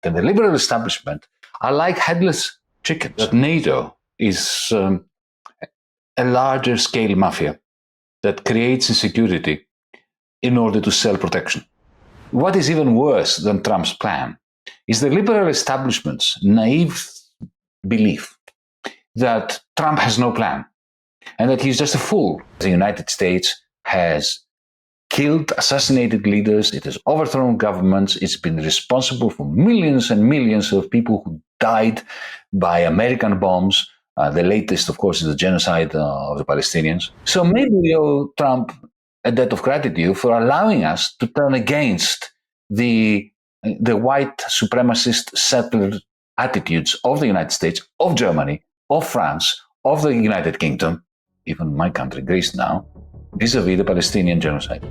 And the liberal establishment are like headless chickens. That NATO is a larger scale mafia that creates insecurity in order to sell protection. What is even worse than Trump's plan is the liberal establishment's naive belief that Trump has no plan and that he's just a fool. The United States has killed, assassinated leaders, it has overthrown governments, it's been responsible for millions and millions of people who died by American bombs. The latest, of course, is the genocide of the Palestinians. So maybe we owe Trump a debt of gratitude for allowing us to turn against the white supremacist settler attitudes of the United States, of Germany, of France, of the United Kingdom, even my country, Greece now, vis-a-vis the Palestinian genocide.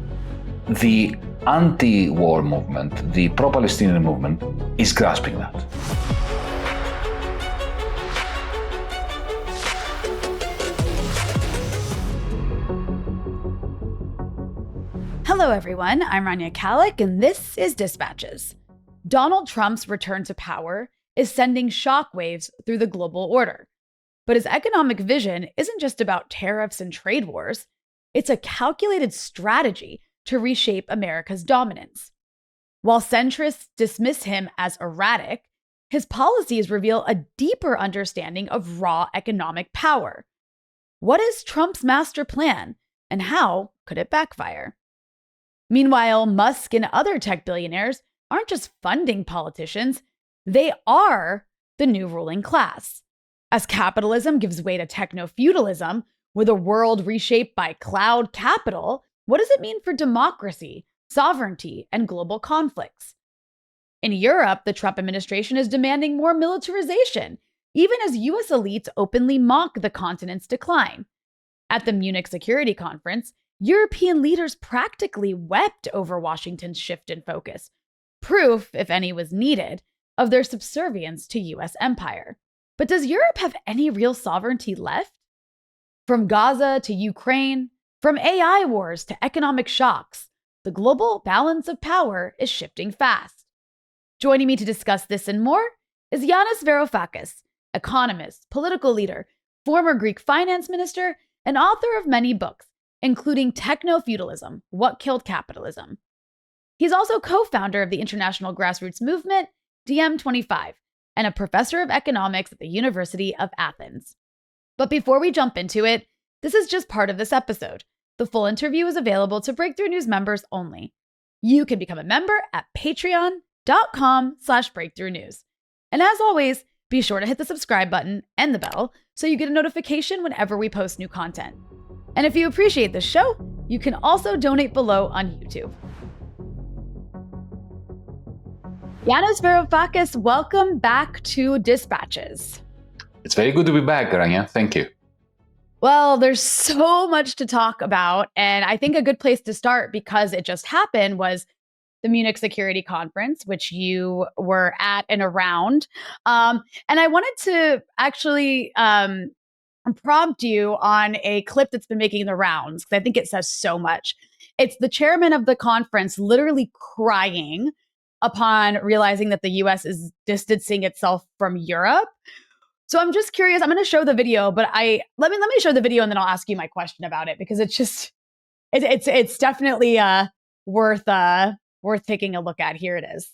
The anti-war movement, the pro-Palestinian movement, is grasping that. Hello, everyone. I'm Rania Khalek, and this is Dispatches. Donald Trump's return to power is sending shockwaves through the global order. But his economic vision isn't just about tariffs and trade wars. It's a calculated strategy to reshape America's dominance. While centrists dismiss him as erratic, his policies reveal a deeper understanding of raw economic power. What is Trump's master plan, and how could it backfire? Meanwhile, Musk and other tech billionaires aren't just funding politicians, they are the new ruling class. As capitalism gives way to technofeudalism, with a world reshaped by cloud capital, what does it mean for democracy, sovereignty, and global conflicts? In Europe, the Trump administration is demanding more militarization, even as US elites openly mock the continent's decline. At the Munich Security Conference, European leaders practically wept over Washington's shift in focus, proof, if any was needed, of their subservience to US empire. But does Europe have any real sovereignty left? From Gaza to Ukraine, from AI wars to economic shocks, the global balance of power is shifting fast. Joining me to discuss this and more is Yanis Varoufakis, economist, political leader, former Greek finance minister, and author of many books, including Technofeudalism, What Killed Capitalism. He's also co-founder of the international grassroots movement, DM25, and a professor of economics at the University of Athens. But before we jump into it, this is just part of this episode. The full interview is available to Breakthrough News members only. You can become a member at patreon.com/Breakthrough News. And as always, be sure to hit the subscribe button and the bell so you get a notification whenever we post new content. And if you appreciate this show, you can also donate below on YouTube. Yanis Varoufakis, welcome back to Dispatches. It's very good to be back, Rania. Thank you. Well, there's so much to talk about, and I think a good place to start, because it just happened, was the Munich Security Conference, which you were at and around. And I wanted to actually prompt you on a clip that's been making the rounds, because I think it says so much. It's the chairman of the conference literally crying upon realizing that the US is distancing itself from Europe. So I'm just curious. I'm going to show the video, but let me show the video and then I'll ask you my question about it, because it's just it's definitely worth taking a look at. Here it is.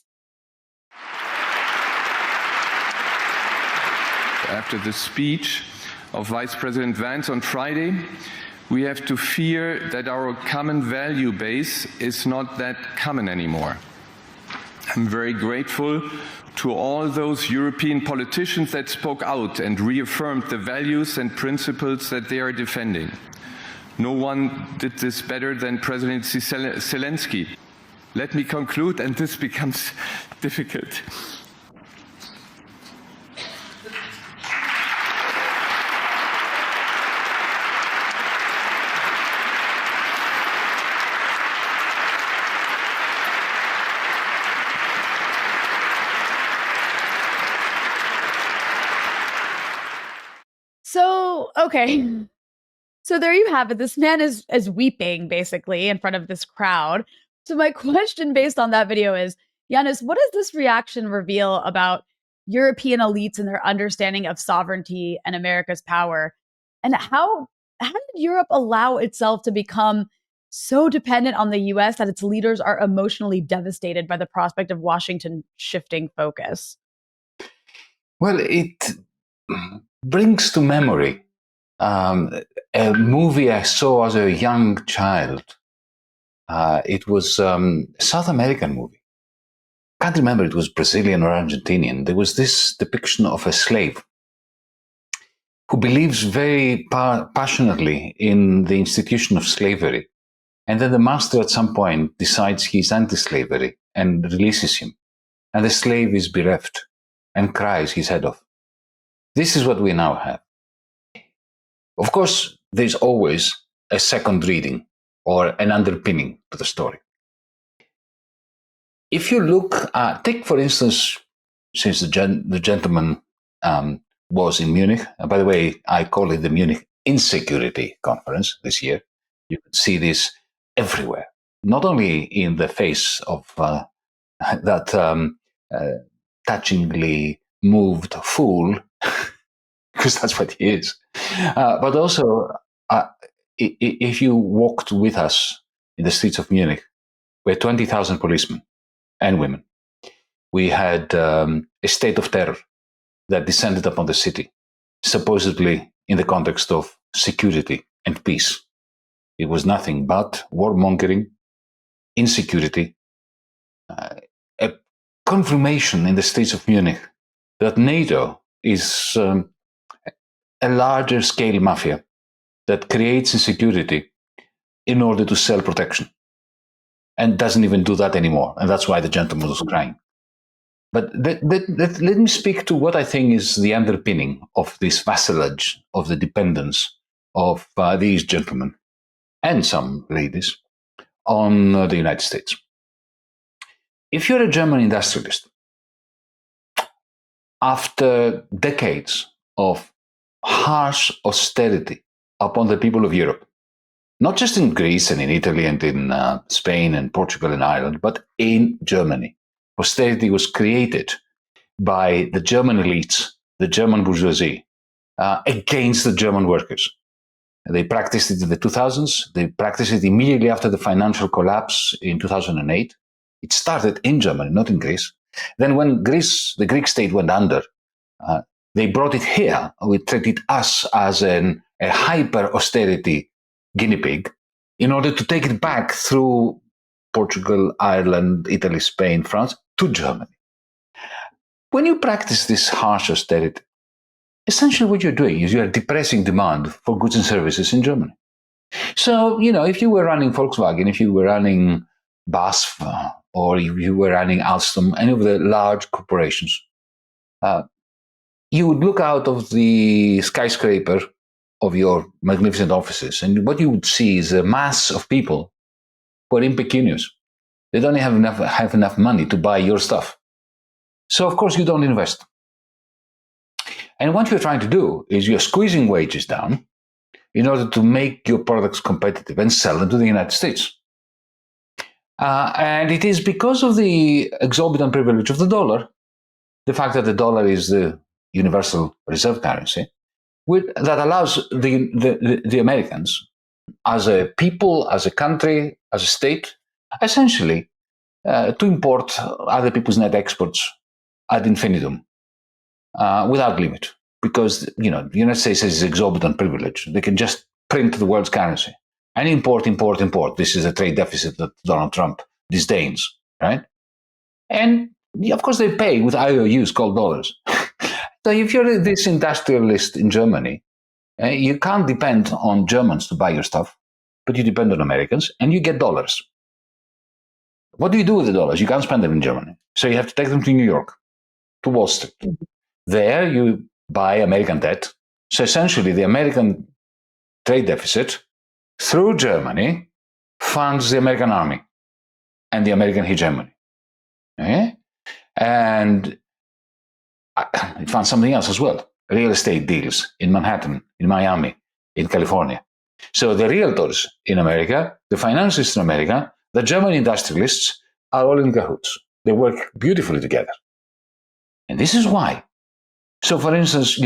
After the speech of Vice President Vance on Friday, we have to fear that our common value base is not that common anymore. I'm very grateful to all those European politicians that spoke out and reaffirmed the values and principles that they are defending. No one did this better than President Zelensky. Let me conclude, and this becomes difficult. Okay. So there you have it. This man is weeping basically in front of this crowd. So my question based on that video is, Yanis, what does this reaction reveal about European elites and their understanding of sovereignty and America's power? And how did Europe allow itself to become so dependent on the US that its leaders are emotionally devastated by the prospect of Washington shifting focus? Well, it brings to memory a movie I saw as a young child. It was a South American movie. Can't remember it was Brazilian or Argentinian. There was this depiction of a slave who believes very passionately in the institution of slavery. And then the master at some point decides he's anti-slavery and releases him. And the slave is bereft and cries his head off. This is what we now have. Of course, there's always a second reading or an underpinning to the story. If you look at, take for instance, since the gentleman was in Munich, and by the way, I call it the Munich Insecurity Conference this year. You could see this everywhere, not only in the face of that touchingly moved fool, because that's what he is, but also if you walked with us in the streets of Munich, we had 20,000 policemen and women. We had a state of terror that descended upon the city, supposedly in the context of security and peace. It was nothing but warmongering, insecurity, a confirmation in the streets of Munich that NATO is a larger scale mafia that creates insecurity in order to sell protection and doesn't even do that anymore. And that's why the gentleman was crying. But let me speak to what I think is the underpinning of this vassalage, of the dependence of these gentlemen and some ladies on the United States. If you're a German industrialist, after decades of harsh austerity upon the people of Europe, not just in Greece and in Italy and in Spain and Portugal and Ireland, but in Germany, austerity was created by the German elites, the German bourgeoisie, against the German workers. They practiced it in the 2000s. They practiced it immediately after the financial collapse in 2008. It started in Germany, not in Greece. Then when Greece, the Greek state, went under, they brought it here. We treated us as a hyper-austerity guinea pig in order to take it back through Portugal, Ireland, Italy, Spain, France, to Germany. When you practice this harsh austerity, essentially what you're doing is you're depressing demand for goods and services in Germany. So, if you were running Volkswagen, if you were running BASF, or if you were running Alstom, any of the large corporations, you would look out of the skyscraper of your magnificent offices, and what you would see is a mass of people who are impecunious. They don't have enough money to buy your stuff. So, of course, you don't invest. And what you're trying to do is you're squeezing wages down in order to make your products competitive and sell them to the United States. And it is because of the exorbitant privilege of the dollar, the fact that the dollar is the universal reserve currency, that allows the Americans, as a people, as a country, as a state, essentially to import other people's net exports ad infinitum, without limit. Because, the United States has exorbitant privilege. They can just print the world's currency and import. This is a trade deficit that Donald Trump disdains, right? And, of course, they pay with IOUs called dollars. So if you're this industrialist in Germany, you can't depend on Germans to buy your stuff, but you depend on Americans, and you get dollars. What do you do with the dollars? You can't spend them in Germany. So you have to take them to New York, to Wall Street. There you buy American debt. So essentially the American trade deficit through Germany funds the American army and the American hegemony. Okay? And it funds something else as well. Real estate deals in Manhattan, in Miami, in California. So the realtors in America, the financiers in America, the German industrialists are all in cahoots. They work beautifully together. And this is why. So, for instance,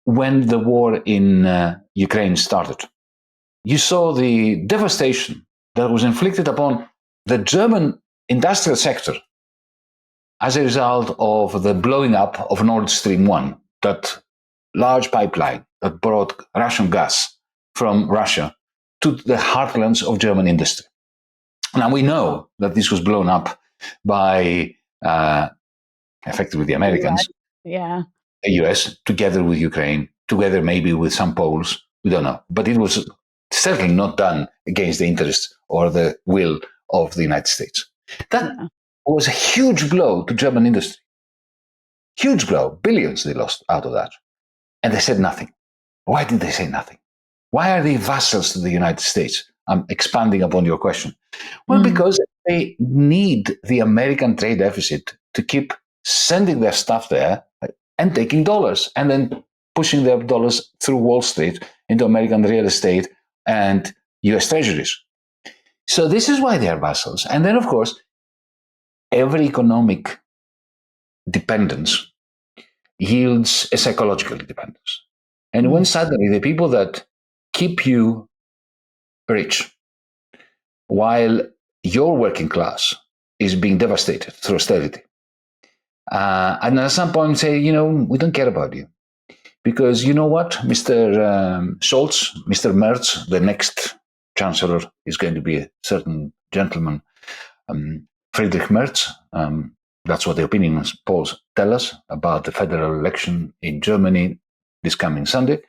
when the war in Ukraine started, you saw the devastation that was inflicted upon the German industrial sector as a result of the blowing up of Nord Stream 1, that large pipeline that brought Russian gas from Russia to the heartlands of German industry. Now, we know that this was blown up by effectively the Americans, the US, together with Ukraine, together maybe with some Poles, we don't know. But it was certainly not done against the interests or the will of the United States. That was a huge blow to German industry. Huge blow. Billions they lost out of that. And they said nothing. Why did they say nothing? Why are they vassals to the United States? I'm expanding upon your question. Well, because they need the American trade deficit to keep sending their stuff there and taking dollars and then pushing their dollars through Wall Street into American real estate and US treasuries. So this is why they are vassals. And then, of course, every economic dependence yields a psychological dependence. And when suddenly the people that keep you rich while your working class is being devastated through austerity, and at some point say, we don't care about you. Because you know what, Mr. Scholz, Mr. Merz, the next chancellor is going to be a certain gentleman, Friedrich Merz. That's what the opinion polls tell us about the federal election in Germany this coming Sunday.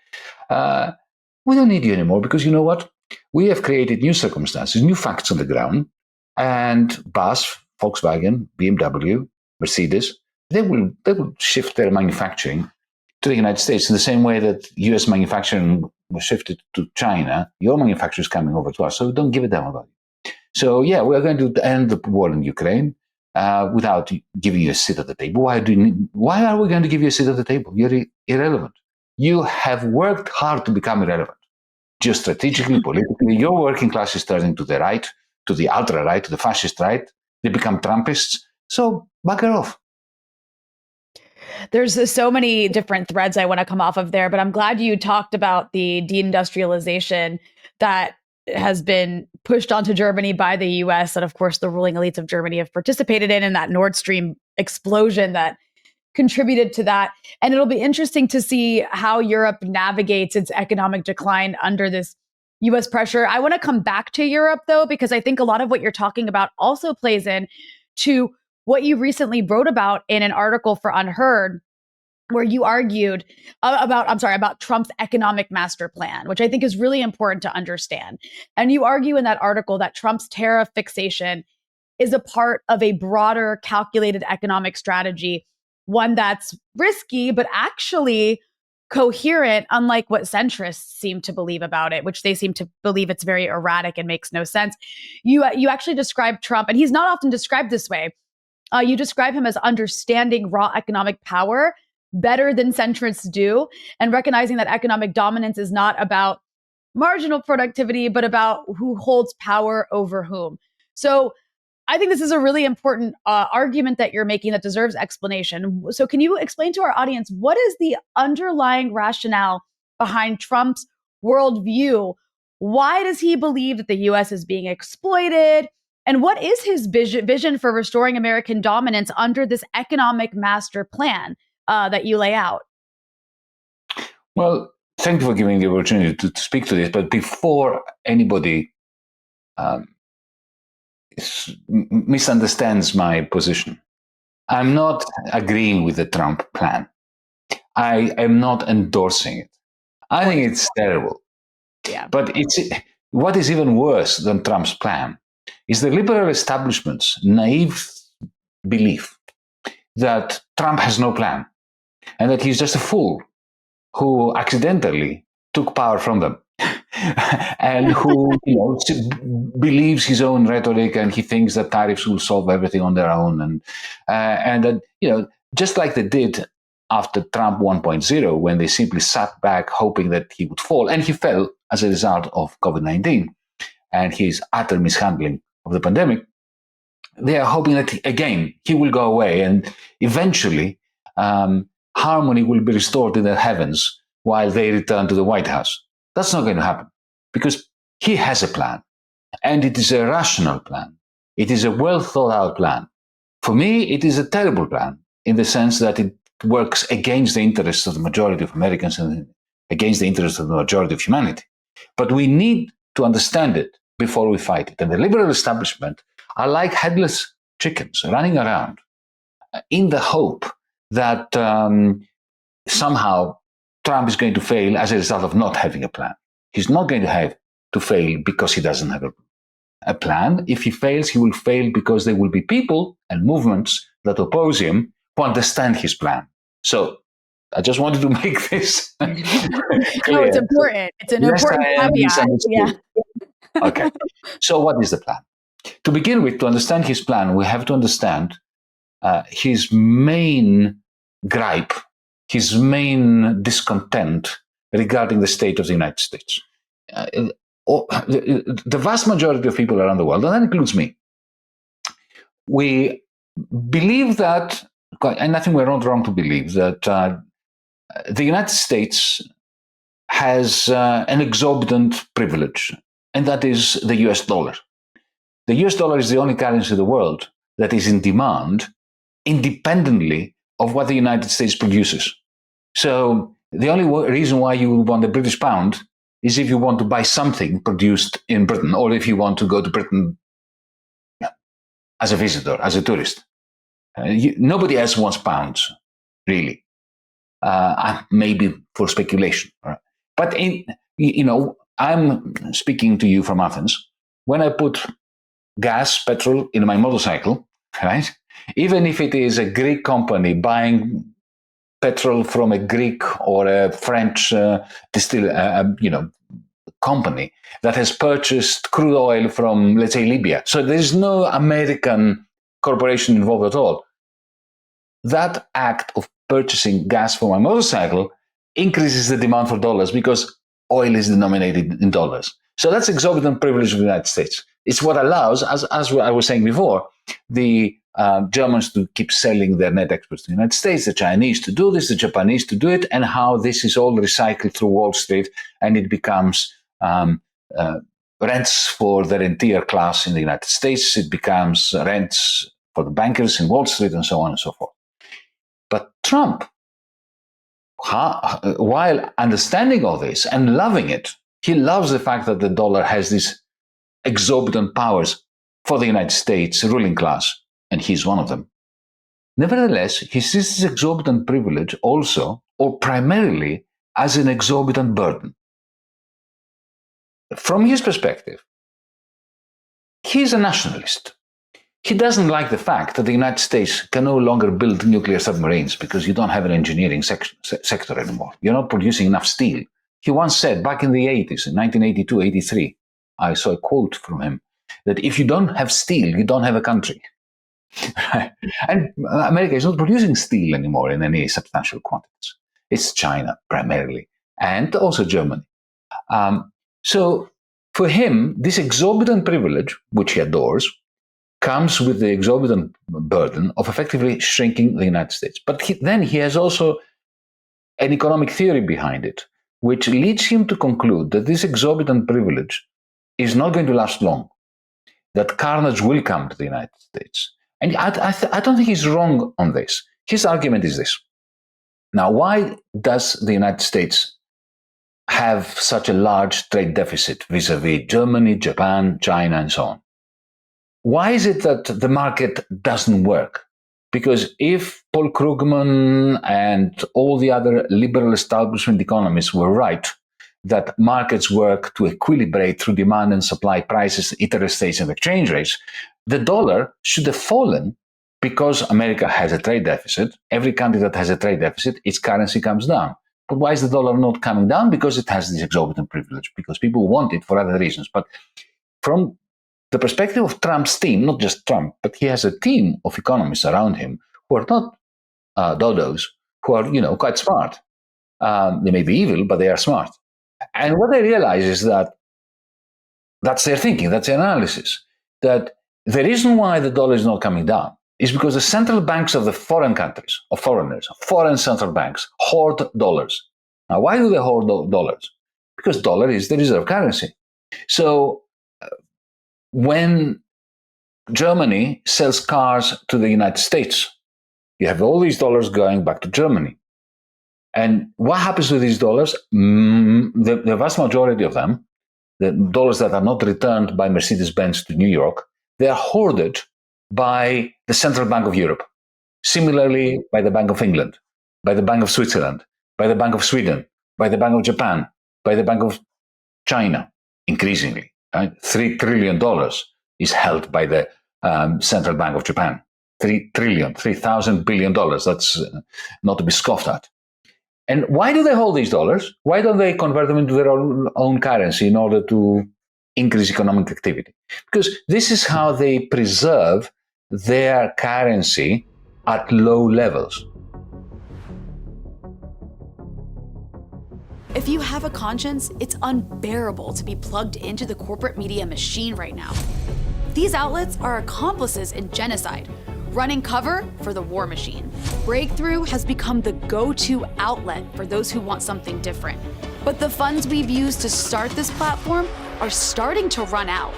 We don't need you anymore because you know what? We have created new circumstances, new facts on the ground, and BAS, Volkswagen, BMW, Mercedes, they will shift their manufacturing to the United States in the same way that US manufacturing was shifted to China. Your manufacturing is coming over to us, so don't give a damn about it. So yeah, we're going to end the war in Ukraine without giving you a seat at the table. Why are we going to give you a seat at the table? You're irrelevant. You have worked hard to become irrelevant. Geostrategically, politically, your working class is turning to the right, to the ultra-right, to the fascist right. They become Trumpists. So bugger off. There's so many different threads I want to come off of there, but I'm glad you talked about the deindustrialization that has been pushed onto Germany by the US, and of course the ruling elites of Germany have participated in, and that Nord Stream explosion that contributed to that. And it'll be interesting to see how Europe navigates its economic decline under this US pressure. I want to come back to Europe, though, because I think a lot of what you're talking about also plays in to what you recently wrote about in an article for Unheard, where you argued about Trump's economic master plan, which I think is really important to understand. And you argue in that article that Trump's tariff fixation is a part of a broader calculated economic strategy, one that's risky, but actually coherent, unlike what centrists seem to believe about it, which they seem to believe it's very erratic and makes no sense. You actually describe Trump, and he's not often described this way. You describe him as understanding raw economic power better than centrists do, and recognizing that economic dominance is not about marginal productivity, but about who holds power over whom. So I think this is a really important argument that you're making that deserves explanation. So can you explain to our audience, what is the underlying rationale behind Trump's worldview? Why does he believe that the US is being exploited? And what is his vision for restoring American dominance under this economic master plan that you lay out? Well, thank you for giving the opportunity to speak to this. But before anybody misunderstands my position, I'm not agreeing with the Trump plan. I am not endorsing it. I think it's terrible. Yeah. But what is even worse than Trump's plan is the liberal establishment's naive belief that Trump has no plan and that he's just a fool who accidentally took power from them and who believes his own rhetoric, and he thinks that tariffs will solve everything on their own, and that just like they did after Trump 1.0, when they simply sat back hoping that he would fall, and he fell as a result of COVID-19 and his utter mishandling of the pandemic. they are hoping that, again, he will go away and eventually harmony will be restored in the heavens while they return to the White House. That's not going to happen because he has a plan, and it is a rational plan. It is a well thought out plan. For me, it is a terrible plan in the sense that it works against the interests of the majority of Americans and against the interests of the majority of humanity. But we need to understand it before we fight it. And the liberal establishment are like headless chickens running around in the hope that somehow Trump is going to fail as a result of not having a plan. He's not going to have to fail because he doesn't have a plan. If he fails, he will fail because there will be people and movements that oppose him who understand his plan. So I just wanted to make this clear. No, it's important. It's an important caveat. Yeah. Okay. So what is the plan? To begin with, to understand his plan, we have to understand his main gripe, his main discontent regarding the state of the United States. The vast majority of people around the world, and that includes me, we believe that, and I think we're not wrong to believe, that the United States has an exorbitant privilege, and that is the US dollar. The US dollar is the only currency in the world that is in demand independently of what the United States produces. So the only reason why you would want the British pound is if you want to buy something produced in Britain, or if you want to go to Britain as a visitor, as a tourist. Nobody else wants pounds, really. Maybe for speculation. Right? But I'm speaking to you from Athens. When I put gas, petrol in my motorcycle, right? Even if it is a Greek company buying petrol from a Greek or a French company that has purchased crude oil from, let's say, Libya. So there's no American corporation involved at all. That act of purchasing gas for my motorcycle increases the demand for dollars because oil is denominated in dollars. So that's exorbitant privilege of the United States. It's what allows, as I was saying before, the Germans to keep selling their net exports to the United States, the Chinese to do this, the Japanese to do it, and how this is all recycled through Wall Street, and it becomes rents for the rentier class in the United States. It becomes rents for the bankers in Wall Street, and so on and so forth. But Trump, while understanding all this and loving it, he loves the fact that the dollar has these exorbitant powers for the United States ruling class, and he's one of them. Nevertheless, he sees this exorbitant privilege also, or primarily, as an exorbitant burden. From his perspective, he's a nationalist. He doesn't like the fact that the United States can no longer build nuclear submarines because you don't have an engineering sector anymore. You're not producing enough steel. He once said back in the 80s, in 1982, 83, I saw a quote from him, that if you don't have steel, you don't have a country. And America is not producing steel anymore in any substantial quantities. It's China primarily, and also Germany. So for him, this exorbitant privilege, which he adores, comes with the exorbitant burden of effectively shrinking the United States. But then he has also an economic theory behind it, which leads him to conclude that this exorbitant privilege is not going to last long, that carnage will come to the United States. And I don't think he's wrong on this. His argument is this. Now, why does the United States have such a large trade deficit vis-a-vis Germany, Japan, China, and so on? Why is it that the market doesn't work? Because if Paul Krugman and all the other liberal establishment economists were right, that markets work to equilibrate through demand and supply prices, interest rates, and exchange rates, the dollar should have fallen because America has a trade deficit. Every country that has a trade deficit, its currency comes down. But why is the dollar not coming down? Because it has this exorbitant privilege, because people want it for other reasons. But from the perspective of Trump's team, not just Trump, but he has a team of economists around him who are not dodos, who are, quite smart. They may be evil, but they are smart. And what they realize is that that's their thinking, that's their analysis, that the reason why the dollar is not coming down is because the central banks of the foreign countries, of foreigners, foreign central banks, hoard dollars. Now, why do they hoard dollars? Because dollar is the reserve currency. So when Germany sells cars to the United States, you have all these dollars going back to Germany. And what happens with these dollars? The vast majority of them, the dollars that are not returned by Mercedes-Benz to New York, they are hoarded by the Central Bank of Europe. Similarly, by the Bank of England, by the Bank of Switzerland, by the Bank of Sweden, by the Bank of Japan, by the Bank of China, increasingly. Right? $3 trillion is held by the Central Bank of Japan. 3 trillion, $3,000 billion. That's not to be scoffed at. And why do they hold these dollars? Why don't they convert them into their own currency in order to increase economic activity? Because this is how they preserve their currency at low levels. If you have a conscience, it's unbearable to be plugged into the corporate media machine right now. These outlets are accomplices in genocide, running cover for the war machine. Breakthrough has become the go-to outlet for those who want something different. But the funds we've used to start this platform are starting to run out.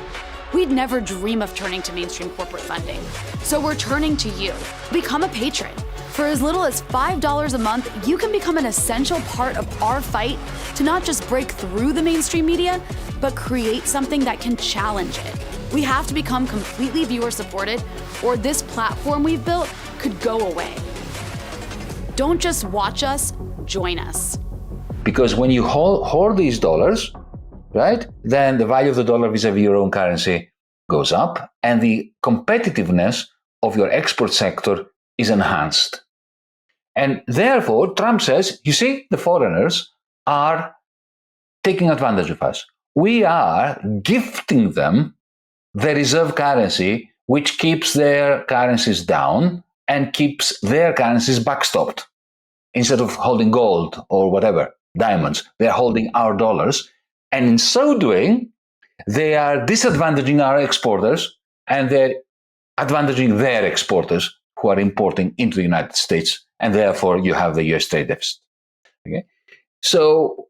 We'd never dream of turning to mainstream corporate funding. So we're turning to you. Become a patron. For as little as $5 a month, you can become an essential part of our fight to not just break through the mainstream media, but create something that can challenge it. We have to become completely viewer-supported, or this platform we've built could go away. Don't just watch us, join us. Because when you hoard these dollars, right, then the value of the dollar vis-a-vis your own currency goes up, and the competitiveness of your export sector is enhanced. And therefore, Trump says, you see, the foreigners are taking advantage of us. We are gifting them the reserve currency, which keeps their currencies down and keeps their currencies backstopped. Instead of holding gold or whatever, diamonds, they're holding our dollars. And in so doing, they are disadvantaging our exporters and they're advantaging their exporters who are importing into the United States. And therefore, you have the US trade deficit. Okay? So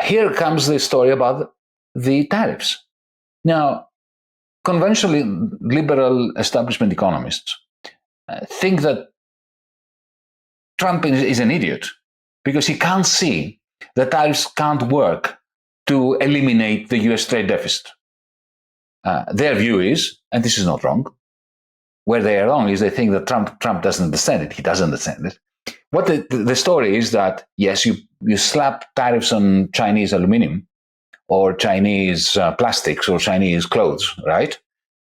here comes the story about the tariffs. Now, conventionally, liberal establishment economists think that Trump is an idiot because he can't see that tariffs can't work to eliminate the US trade deficit. Their view is, and this is not wrong, where they are wrong is they think that Trump doesn't understand it. He doesn't understand it. What the story is that, yes, you slap tariffs on Chinese aluminum or Chinese plastics or Chinese clothes, right?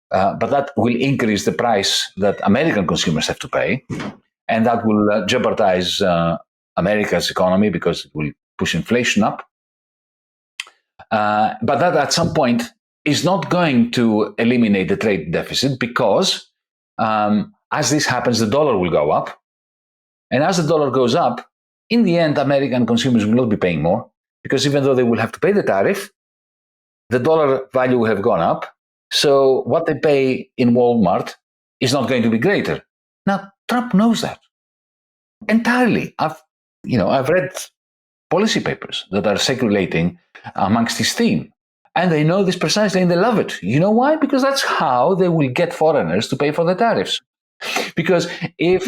But that will increase the price that American consumers have to pay. And that will jeopardize America's economy because it will push inflation up. But that at some point is not going to eliminate the trade deficit because as this happens, the dollar will go up. And as the dollar goes up, in the end, American consumers will not be paying more because even though they will have to pay the tariff, the dollar value will have gone up. So what they pay in Walmart is not going to be greater. Now, Trump knows that entirely. I've read policy papers that are circulating amongst his team, and they know this precisely, and they love it. You know why? Because that's how they will get foreigners to pay for the tariffs. Because here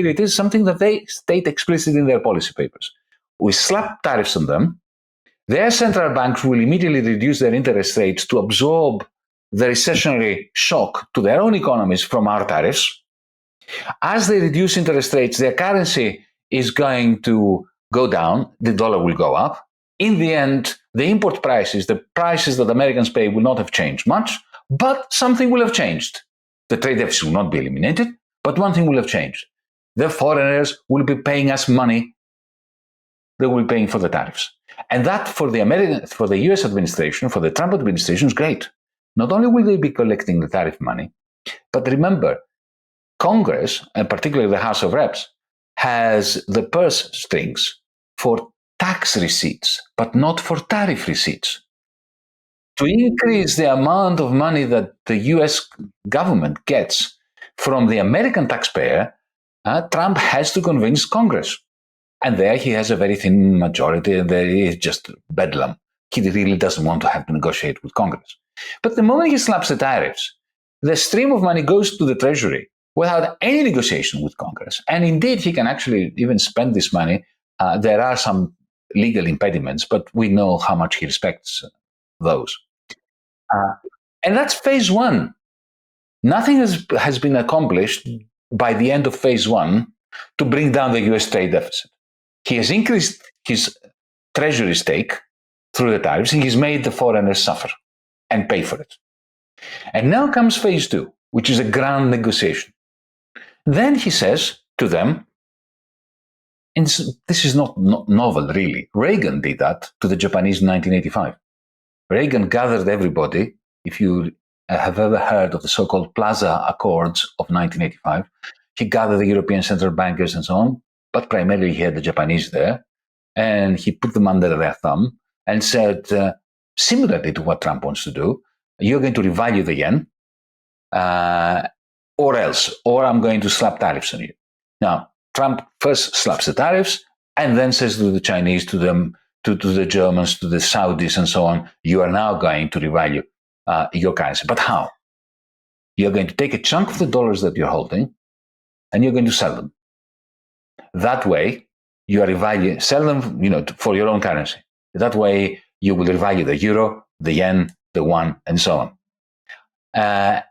it is something that they state explicitly in their policy papers. We slap tariffs on them. Their central banks will immediately reduce their interest rates to absorb the recessionary shock to their own economies from our tariffs. As they reduce interest rates, their currency is going to go down, the dollar will go up. In the end, the import prices, the prices that Americans pay will not have changed much, but something will have changed. The trade deficit will not be eliminated, but one thing will have changed. The foreigners will be paying us money. They will be paying for the tariffs. And that for the US administration, for the Trump administration is great. Not only will they be collecting the tariff money, but remember, Congress, and particularly the House of Reps, has the purse strings for tax receipts, but not for tariff receipts. to increase the amount of money that the US government gets from the American taxpayer, Trump has to convince Congress. And there he has a very thin majority, and there is just bedlam. He really doesn't want to have to negotiate with Congress. But the moment he slaps the tariffs, the stream of money goes to the Treasury without any negotiation with Congress. And indeed, he can actually even spend this money. There are some legal impediments, but we know how much he respects those. And that's phase one. Nothing has been accomplished by the end of phase one to bring down the US trade deficit. He has increased his treasury stake through the tariffs, and he's made the foreigners suffer and pay for it. And now comes phase two, which is a grand negotiation. Then he says to them, and this is not novel really, Reagan did that to the Japanese in 1985. Reagan gathered everybody. If you have ever heard of the so-called Plaza Accords of 1985, he gathered the European central bankers and so on, but primarily he had the Japanese there, and he put them under their thumb and said, similarly to what Trump wants to do, you're going to revalue the yen, or I'm going to slap tariffs on you. Now, Trump first slaps the tariffs and then says to the Chinese, to them, to the Germans, to the Saudis and so on, you are now going to revalue your currency. But how? You're going to take a chunk of the dollars that you're holding and you're going to sell them. That way, you are sell them, for your own currency. That way, you will revalue the euro, the yen, the won, and so on.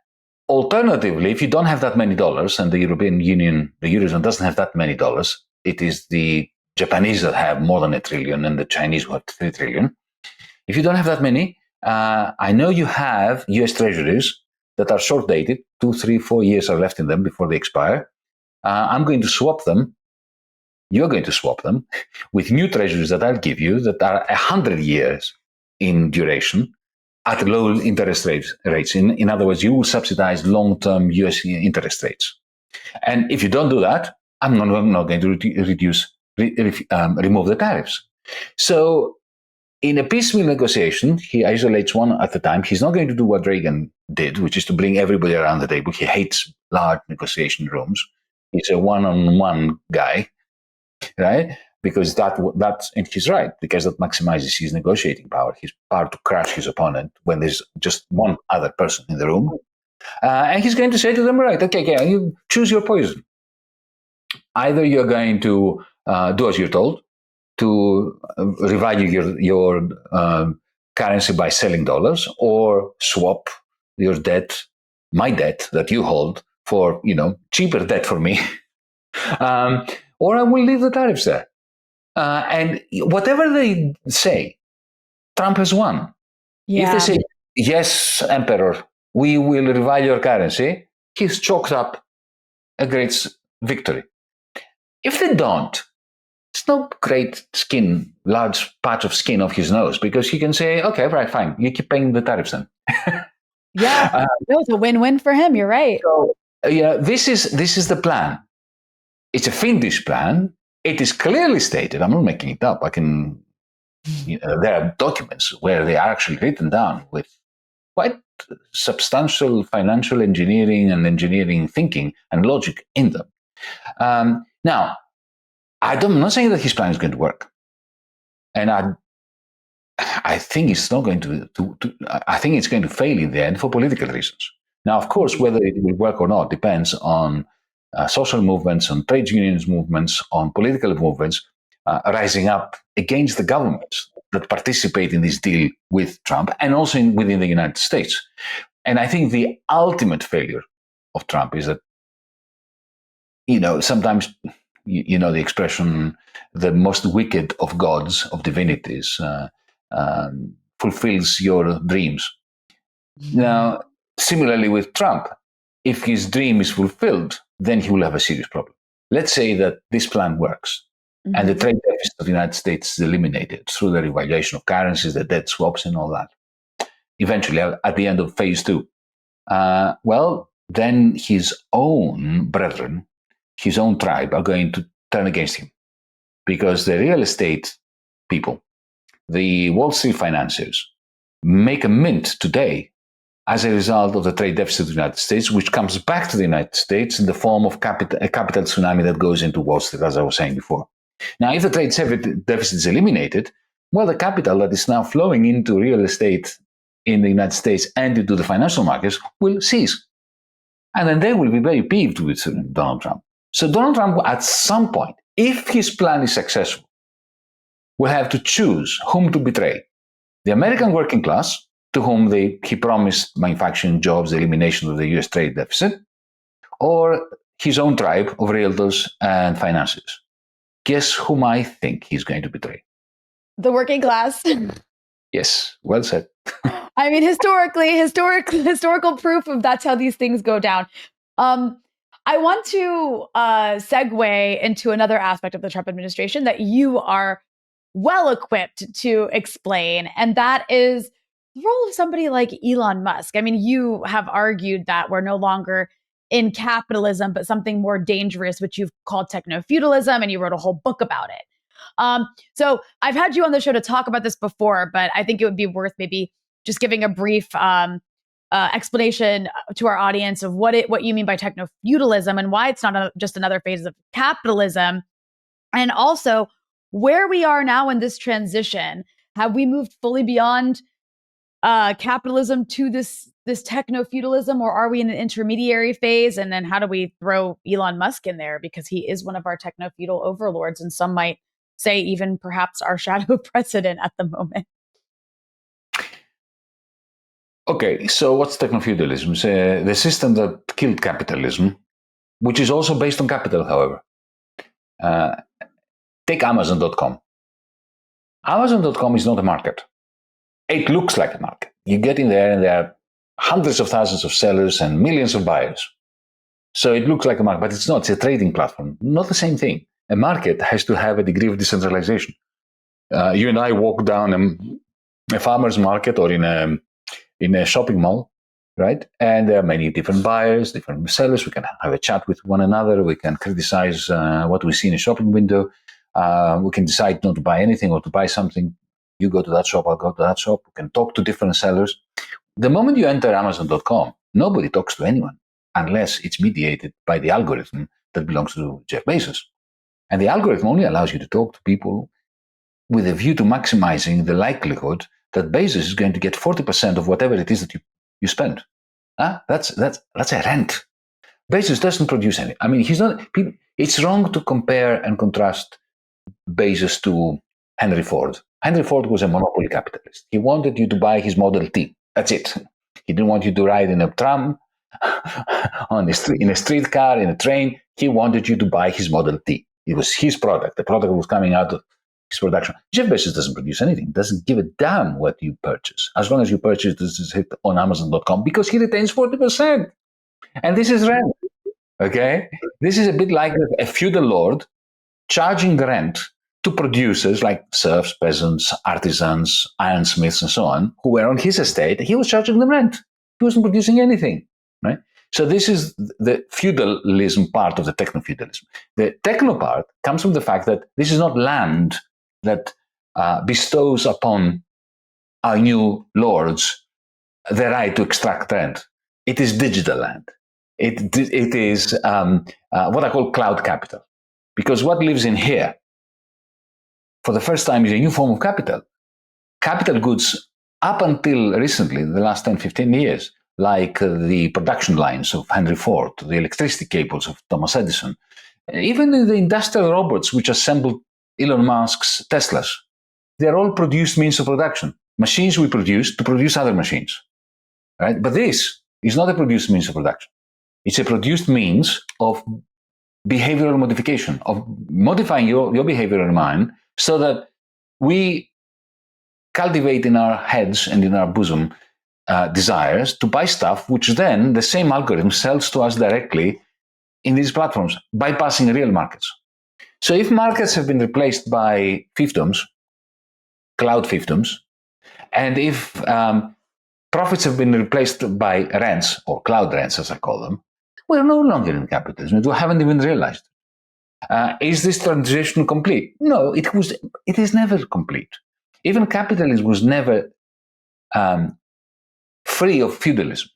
Alternatively, if you don't have that many dollars, and the European Union, the Eurozone doesn't have that many dollars, it is the Japanese that have more than $1 trillion and the Chinese who have $3 trillion. If you don't have that many, I know you have US treasuries that are short dated, 2, 3, 4 years are left in them before they expire. I'm going to swap them. You're going to swap them with new treasuries that I'll give you that are 100 years in duration at low interest rates. In other words, you will subsidize long-term US interest rates. And if you don't do that, I'm not going to remove the tariffs. So in a piecemeal negotiation, he isolates one at a time. He's not going to do what Reagan did, which is to bring everybody around the table. He hates large negotiation rooms. He's a one-on-one guy, right? Because that's, and he's right, because that maximizes his negotiating power, his power to crush his opponent when there's just one other person in the room. And he's going to say to them, right, okay, you choose your poison. Either you're going to do as you're told, to revalue your currency by selling dollars, or swap your debt, my debt that you hold, for cheaper debt for me, or I will leave the tariffs there. And whatever they say, Trump has won. Yeah. If they say, yes, Emperor, we will revalue your currency, he's chalked up a great victory. If they don't, it's no great large patch of skin off his nose, because he can say, okay, right, fine, you keep paying the tariffs then. Yeah, it was a win-win for him. You're right. So, this is the plan. It's a fiendish plan. It is clearly stated. I'm not making it up. There are documents where they are actually written down with quite substantial financial engineering and engineering thinking and logic in them. Now, I'm not saying that his plan is going to work, and I think it's not going to. I think it's going to fail in the end for political reasons. Now, of course, whether it will work or not depends on social movements, on trade unions movements, on political movements rising up against the governments that participate in this deal with Trump, and also within the United States. And I think the ultimate failure of Trump is that, sometimes, the expression, the most wicked of gods, of divinities, fulfills your dreams. Now, similarly with Trump, if his dream is fulfilled, then he will have a serious problem. Let's say that this plan works, and the trade deficit of the United States is eliminated through the revaluation of currencies, the debt swaps, and all that. Eventually, at the end of phase two, then his own brethren, his own tribe, are going to turn against him, because the real estate people, the Wall Street financiers, make a mint today as a result of the trade deficit of the United States, which comes back to the United States in the form of a capital tsunami that goes into Wall Street, as I was saying before. Now, if the trade deficit is eliminated, well, the capital that is now flowing into real estate in the United States and into the financial markets will cease. And then they will be very peeved with Donald Trump. So Donald Trump, at some point, if his plan is successful, will have to choose whom to betray. The American working class, to whom he promised manufacturing jobs, the elimination of the US trade deficit, or his own tribe of realtors and financiers. Guess whom I think he's going to betray? The working class. Yes, well said. I mean, historical proof of that's how these things go down. I want to segue into another aspect of the Trump administration that you are well equipped to explain, and that is the role of somebody like Elon Musk. I mean, you have argued that we're no longer in capitalism, but something more dangerous, which you've called technofeudalism, and you wrote a whole book about it. So I've had you on the show to talk about this before, but I think it would be worth maybe just giving a brief explanation to our audience of what you mean by technofeudalism and why it's not just another phase of capitalism, and also where we are now in this transition. Have we moved fully beyond capitalism to this techno-feudalism, or are we in an intermediary phase? And then how do we throw Elon Musk in there, because he is one of our techno-feudal overlords, and some might say even perhaps our shadow president at the moment. Okay, so what's techno-feudalism? It's the system that killed capitalism, which is also based on capital, however. Take Amazon.com. Amazon.com is not a market. It looks like a market. You get in there and there are hundreds of thousands of sellers and millions of buyers. So it looks like a market, but it's not. It's a trading platform. Not the same thing. A market has to have a degree of decentralization. You and I walk down a farmer's market or in a shopping mall, right? And there are many different buyers, different sellers. We can have a chat with one another. We can criticize what we see in a shopping window. We can decide not to buy anything or to buy something. You go to that shop, I'll go to that shop. We can talk to different sellers. The moment you enter Amazon.com, nobody talks to anyone unless it's mediated by the algorithm that belongs to Jeff Bezos. And the algorithm only allows you to talk to people with a view to maximizing the likelihood that Bezos is going to get 40% of whatever it is that you spend. That's a rent. Bezos doesn't produce any. I mean, he's not. It's wrong to compare and contrast Bezos to Henry Ford. Henry Ford was a monopoly capitalist. He wanted you to buy his Model T. That's it. He didn't want you to ride in a tram, in a streetcar, in a train. He wanted you to buy his Model T. It was his product. The product was coming out of his production. Jeff Bezos doesn't produce anything. Doesn't give a damn what you purchase. As long as you purchase this hit on Amazon.com, because he retains 40%. And this is rent. Okay? This is a bit like a feudal lord charging rent to producers like serfs, peasants, artisans, ironsmiths, and so on, who were on his estate. He was charging them rent. He wasn't producing anything, right? So this is the feudalism part of the techno-feudalism. The techno part comes from the fact that this is not land that bestows upon our new lords the right to extract rent. It is digital land. It is what I call cloud capital. Because what lives in here, for the first time, is a new form of capital. Capital goods, up until recently, the last 10, 15 years, like the production lines of Henry Ford, the electricity cables of Thomas Edison, even the industrial robots which assembled Elon Musk's Teslas, they're all produced means of production. Machines we produce to produce other machines, right? But this is not a produced means of production. It's a produced means of behavioral modification, of modifying your behavior and mine so that we cultivate in our heads and in our bosom desires to buy stuff, which then the same algorithm sells to us directly in these platforms, bypassing real markets. So if markets have been replaced by fiefdoms, cloud fiefdoms, and if profits have been replaced by rents, or cloud rents as I call them, we're no longer in capitalism. We haven't even realized. Is this transition complete? No, it is never complete. Even capitalism was never free of feudalism.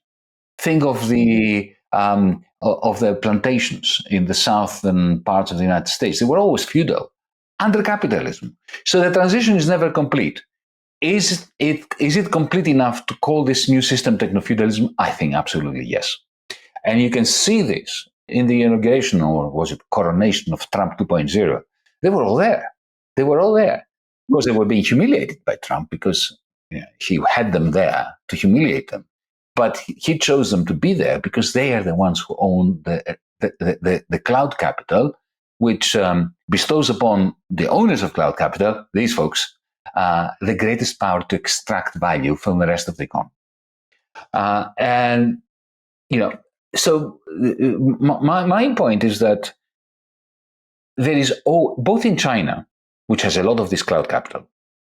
Think of the plantations in the southern parts of the United States. They were always feudal under capitalism. So the transition is never complete. Is it complete enough to call this new system technofeudalism? I think absolutely yes. And you can see this in the inauguration, or was it coronation, of Trump 2.0. They were all there. They were all there. Of course, they were being humiliated by Trump because he had them there to humiliate them. But he chose them to be there because they are the ones who own the cloud capital, which bestows upon the owners of cloud capital, these folks, the greatest power to extract value from the rest of the economy. So my point is that there is, both in China, which has a lot of this cloud capital,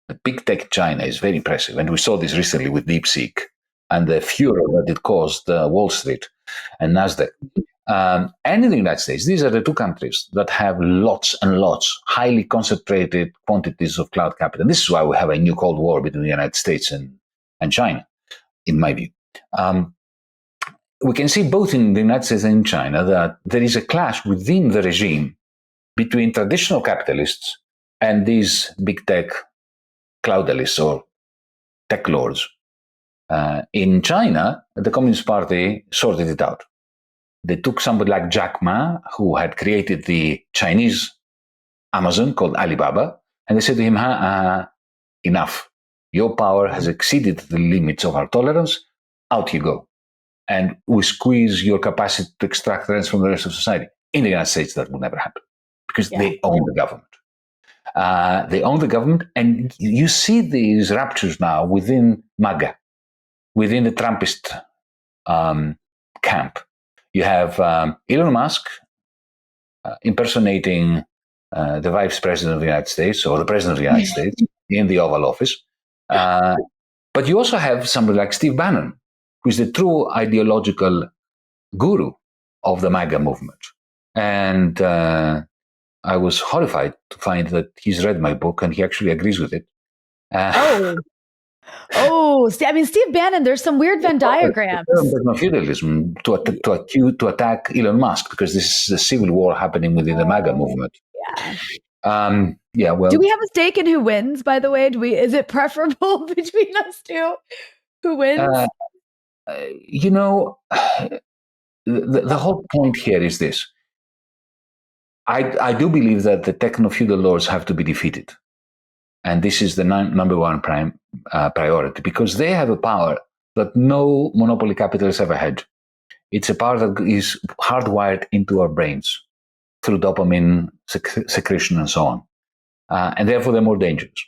the big tech China is very impressive. And we saw this recently with DeepSeek and the furor that it caused Wall Street and NASDAQ. And in the United States, these are the two countries that have lots and lots, highly concentrated quantities of cloud capital. And this is why we have a new Cold War between the United States and China, in my view. We can see both in the United States and in China that there is a clash within the regime between traditional capitalists and these big tech cloudalists or tech lords. In China, the Communist Party sorted it out. They took somebody like Jack Ma, who had created the Chinese Amazon called Alibaba, and they said to him, enough. Your power has exceeded the limits of our tolerance. Out you go. And we squeeze your capacity to extract rents from the rest of society. In the United States, that will never happen because they own the government. They own the government, and you see these ruptures now within MAGA, within the Trumpist camp. You have Elon Musk impersonating the vice president of the United States or the president of the United States in the Oval Office. But you also have somebody like Steve Bannon, who is the true ideological guru of the MAGA movement. And I was horrified to find that he's read my book and he actually agrees with it. Steve Bannon, there's some weird Venn diagrams. Technofeudalism to attack Elon Musk because this is a civil war happening within the MAGA movement. Well, do we have a stake in who wins, by the way? Is it preferable between us two? Who wins? The whole point here is this. I do believe that the techno-feudal lords have to be defeated. And this is the number one priority because they have a power that no monopoly capitalist ever had. It's a power that is hardwired into our brains through dopamine secretion and so on. And therefore, they're more dangerous.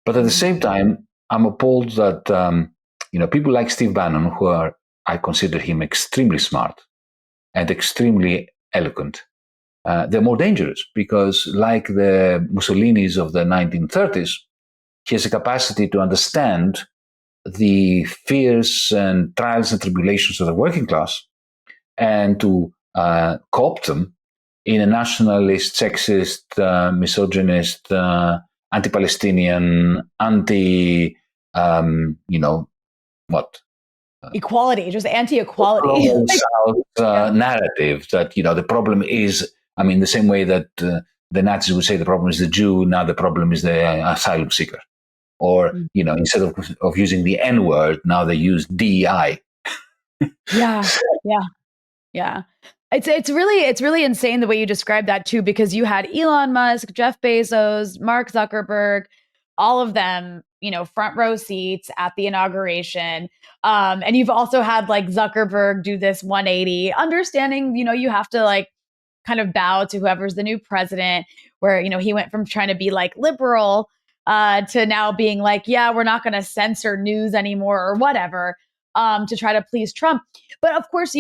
But at the same time, I'm appalled that people like Steve Bannon, I consider him extremely smart and extremely eloquent, they're more dangerous because, like the Mussolinis of the 1930s, he has a capacity to understand the fears and trials and tribulations of the working class and to co-opt them in a nationalist, sexist, misogynist, anti-Palestinian, equality, just anti-equality. Narrative that, the problem is, the same way that the Nazis would say the problem is the Jew, now the problem is the asylum seeker. Or, instead of using the N-word, now they use DEI. Yeah. It's really insane the way you described that too, because you had Elon Musk, Jeff Bezos, Mark Zuckerberg, all of them, front row seats at the inauguration. And you've also had like Zuckerberg do this 180, understanding, you have to like kind of bow to whoever's the new president, where, he went from trying to be like liberal to now being like, yeah, we're not going to censor news anymore or whatever, to try to please Trump. But of course,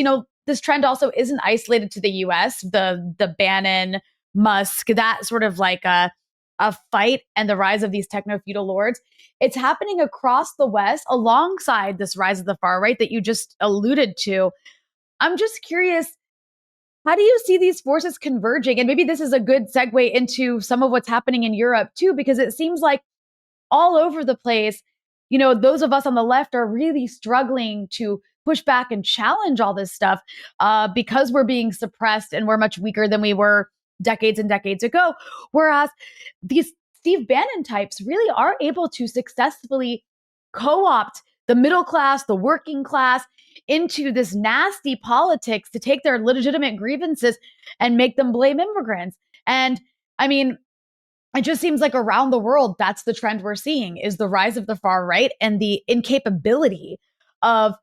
this trend also isn't isolated to the US, the Bannon, Musk, that sort of like a fight and the rise of these techno-feudal lords. It's happening across the West alongside this rise of the far right that you just alluded to. I'm just curious, how do you see these forces converging? And maybe this is a good segue into some of what's happening in Europe too, because it seems like all over the place, those of us on the left are really struggling to push back and challenge all this stuff because we're being suppressed and we're much weaker than we were decades and decades ago. Whereas these Steve Bannon types really are able to successfully co-opt the middle class, the working class into this nasty politics to take their legitimate grievances and make them blame immigrants. And I mean, it just seems like around the world, that's the trend we're seeing, is the rise of the far right and the incapability of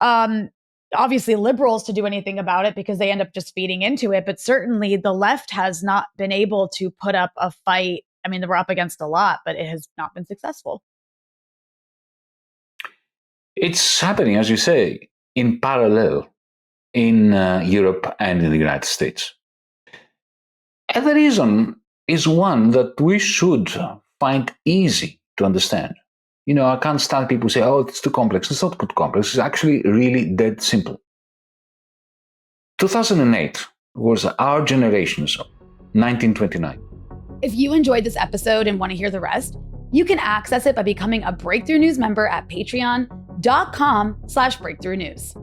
obviously liberals to do anything about it because they end up just feeding into it. But certainly the left has not been able to put up a fight. I mean, we're up against a lot, but it has not been successful. It's happening, as you say, in parallel in Europe and in the United States. And the reason is one that we should find easy to understand. I can't stand people say, oh, it's too complex. It's not too complex. It's actually really dead simple. 2008 was our generation's 1929. If you enjoyed this episode and want to hear the rest, you can access it by becoming a Breakthrough News member at patreon.com/breakthrough news.